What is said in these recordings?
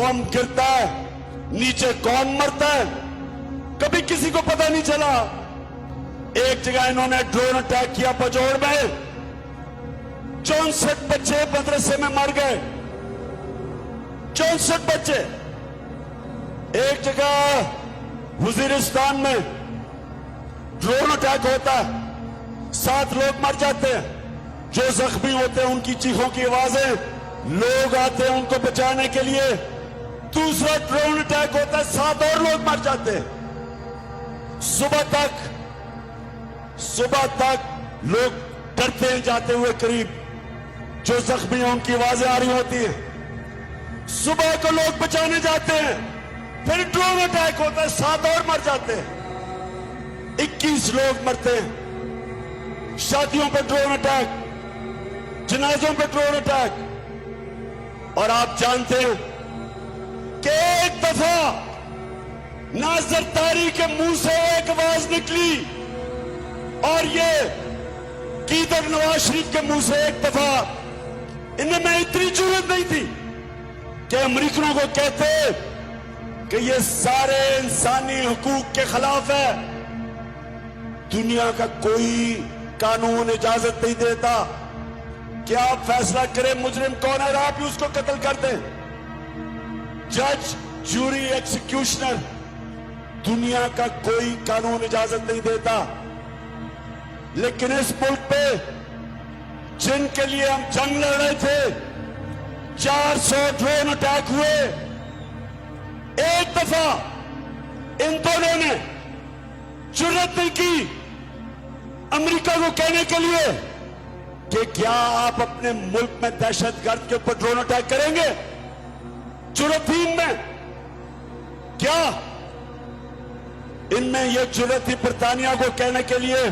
बम गिरता है, नीचे कौन मरता है, कभी किसी को पता नहीं चला। एक जगह इन्होंने ड्रोन अटैक किया पजोड़ में, 64 बच्चे मदरसे में मर गए, 64 बच्चे। एक जगह वजीरिस्तान में ड्रोन अटैक होता है, 7 लोग मर जाते हैं। जो जख्मी होते हैं उनकी चीखों की आवाजें, लोग आते हैं उनको बचाने के लिए। दूसरा ड्रोन अटैक होता है, 7 और लोग मर जाते हैं। सुबह तक लोग डरते हैं जाते हुए करीब, जो जख्मी हैं उनकी आवाजें आ रही होती हैं। सुबह को लोग बचाने जाते हैं, फिर ड्रोन अटैक होता है, 7 और मर जाते हैं। 21 लोग मरते हैं। शादियों पे ड्रोन अटैक, जनाजों पे ड्रोन अटैक। और आप जानते हैं कि एक दफा नाज़र तारी के मुंह से एक आवाज निकली, और ये कीदर नवाज शरीफ के मुंह से एक दफा, इनमें इतनी जरूरत नहीं थी कि अमेरिकनों को कहते कि ये सारे इंसानी हुकूक के खिलाफ है। दुनिया का कोई कानून इजाजत नहीं देता कि आप फैसला करें मुजरिम कौन है और आप ही उसको कत्ल कर दें। जज, जूरी, एक्सिक्यूशनर, दुनिया का कोई कानून इजाजत नहीं देता। लेकिन इस मुल्क पे जिनके लिए हम जंग लड़ रहे थे, 400 ड्रोन अटैक हुए। एक दफा इन दोनों ने जुर्रत नहीं की अमेरिका को कहने के लिए कि क्या आप अपने मुल्क में दहशतगर्द के ऊपर ड्रोन अटैक करेंगे। जुर्रत थी इनमें क्या? इनमें यह जुर्रत थी बरतानिया को कहने के लिए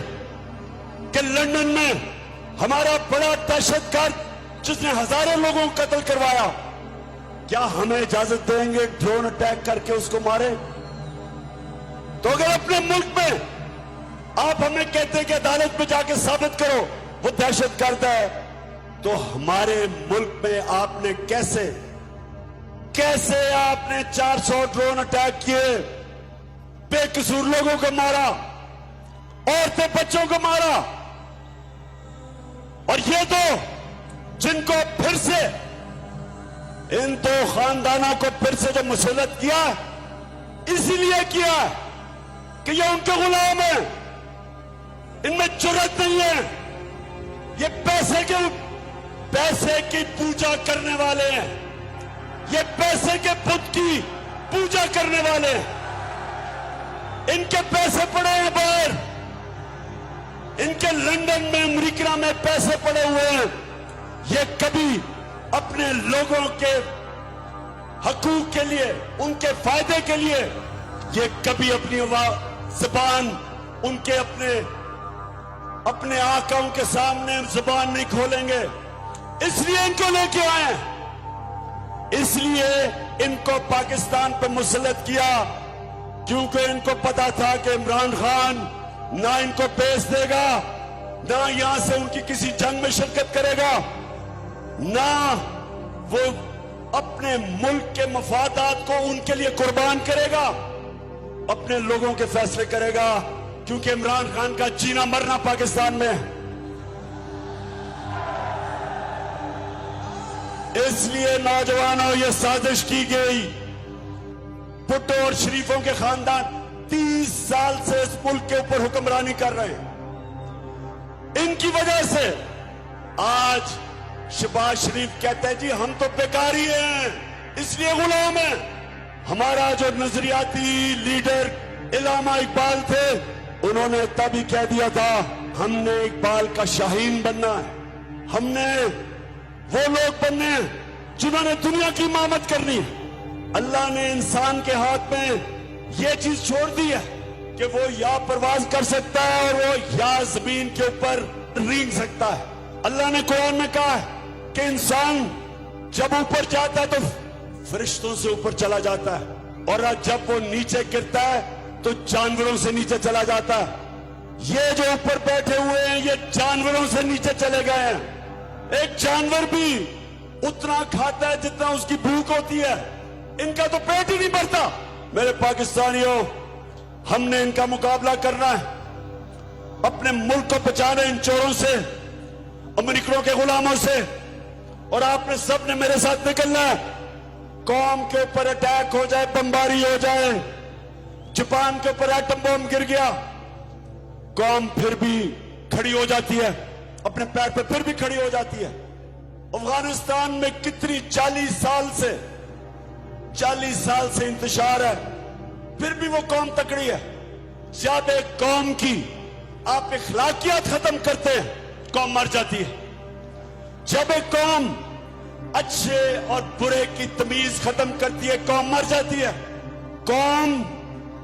कि लंदन में हमारा बड़ा दहशतगर्द जिसने हजारों लोगों को कत्ल करवाया, क्या हमें इजाजत देंगे ड्रोन अटैक करके उसको मारे? तो अगर अपने मुल्क में आप हमें कहते हैं कि अदालत में जाके साबित करो वो दहशतगर्द है, तो हमारे मुल्क में आपने कैसे आपने 400 ड्रोन अटैक किए, बेकसूर लोगों को मारा, औरतें बच्चों को मारा। और ये तो जिनको फिर से इन 2 खानदानों को फिर से जो मुसल्लत किया, इसीलिए किया कि ये उनके गुलाम है, इनमें जुर्रत नहीं है। ये पैसे की पूजा करने वाले हैं, ये पैसे के बुत की पूजा करने वाले हैं। इनके पैसे पड़े हैं बाहर, इनके लंदन में, अमेरिका में पैसे पड़े हुए हैं। ये कभी अपने लोगों के हकूक के लिए, उनके फायदे के लिए, ये कभी अपनी जुबान उनके अपने आकाओं के सामने जुबान नहीं खोलेंगे। इसलिए इनको लेके आए, इसलिए इनको पाकिस्तान पर मुसल्लत किया, क्योंकि इनको पता था कि इमरान खान ना इनको पेश देगा, ना यहां से उनकी किसी जंग में शिरकत करेगा, ना वो अपने मुल्क के मफादात को उनके लिए कुर्बान करेगा, अपने लोगों के फैसले करेगा। क्योंकि इमरान खान का जीना मरना पाकिस्तान में है। इसलिए नौजवानों, ये साजिश की गई। भुट्टो और शरीफों के खानदान 30 साल से इस मुल्क के ऊपर हुक्मरानी कर रहे हैं। इनकी वजह से आज शहबाज शरीफ कहते हैं जी हम तो बेकारी हैं, इसलिए गुलाम हैं। हमारा जो नजरियाती लीडर इल्लामा इकबाल थे, उन्होंने तभी कह दिया था हमने इकबाल का शाहीन बनना है, हमने वो लोग बनने हैं जिन्होंने दुनिया की इमामत करनी है। अल्लाह ने इंसान के हाथ में ये चीज छोड़ दी है कि वो या परवाज कर सकता है और वो या जमीन के ऊपर रेंग सकता है। अल्लाह ने कुरान में कहा है कि इंसान जब ऊपर जाता है तो फरिश्तों से ऊपर चला जाता है, और जब वो नीचे गिरता है तो जानवरों से नीचे चला जाता है। ये जो ऊपर बैठे हुए हैं ये जानवरों से नीचे चले गए हैं। एक जानवर भी उतना खाता है जितना उसकी भूख होती है, इनका तो पेट ही नहीं भरता। मेरे पाकिस्तानियों, हमने इनका मुकाबला करना है, अपने मुल्क को बचाना इन चोरों से, अमेरिकनों के गुलामों से। और आपने सबने मेरे साथ निकलना है। कौम के ऊपर अटैक हो जाए, बमबारी हो जाए, जापान के ऊपर एटम बम गिर गया, कौम फिर भी खड़ी हो जाती है, अपने पैर पे फिर भी खड़ी हो जाती है। अफगानिस्तान में कितनी 40 साल से इंतशार है, फिर भी वो कौम तकड़ी है। जब एक कौम की आप इखलाकियात खत्म करते हैं, कौम मर जाती है। जब एक कौम अच्छे और बुरे की तमीज खत्म करती है, कौम मर जाती है। कौम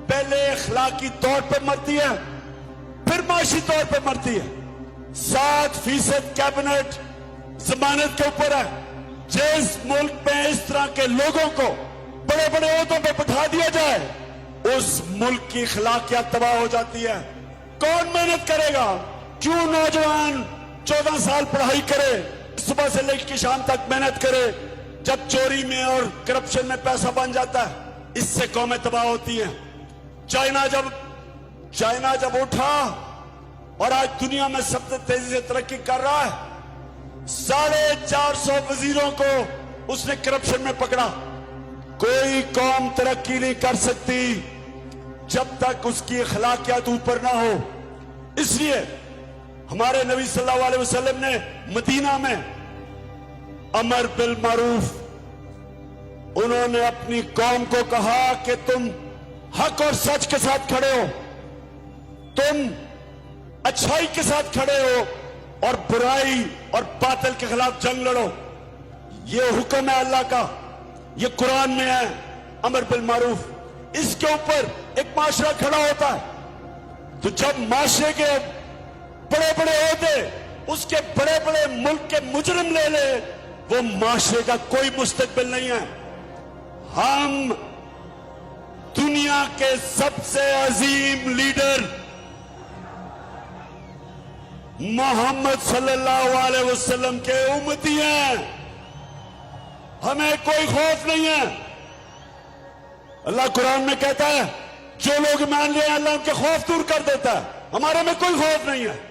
पहले इखलाकी तौर पे मरती है, फिर माशी तौर पे मरती है। 7% कैबिनेट जमानत के ऊपर है। जिस मुल्क में इस तरह के लोगों को बड़े बड़े ओहदों पे बिठा दिया जाए, उस मुल्क की इखलाकियात तबाह हो जाती है। कौन मेहनत करेगा? क्यों नौजवान 14 साल पढ़ाई करे, सुबह से लेकर शाम तक मेहनत करे, जब चोरी में और करप्शन में पैसा बन जाता है? इससे कौमें तबाह होती हैं। चाइना जब उठा और आज दुनिया में सबसे तेजी से तरक्की कर रहा है, 450 वजीरों को उसने करप्शन में पकड़ा। कोई कौम तरक्की नहीं कर सकती जब तक उसकी अखलाकियात ऊपर ना हो। इसलिए हमारे नबी सल्लल्लाहु अलैहि वसल्लम ने मदीना में अमर बिल मारूफ, उन्होंने अपनी कौम को कहा कि तुम हक और सच के साथ खड़े हो, तुम अच्छाई के साथ खड़े हो और बुराई और बातिल के खिलाफ जंग लड़ो। ये हुक्म है अल्लाह का, ये कुरान में है, अमर बिल मारूफ। इसके ऊपर एक माशरा खड़ा होता है, तो जब माशरे के बड़े बड़े ओहदे उसके बड़े बड़े मुल्क के मुजरिम ले ले, वो माशरे का कोई मुस्तकबिल नहीं है। हम दुनिया के सबसे अजीम लीडर मोहम्मद सल्लल्लाहु अलैहि वसल्लम के उम्मती हैं, हमें कोई खौफ नहीं है। अल्लाह कुरान में कहता है, जो लोग मान लिए अल्लाह उनके खौफ दूर कर देता है। हमारे में कोई खौफ नहीं है।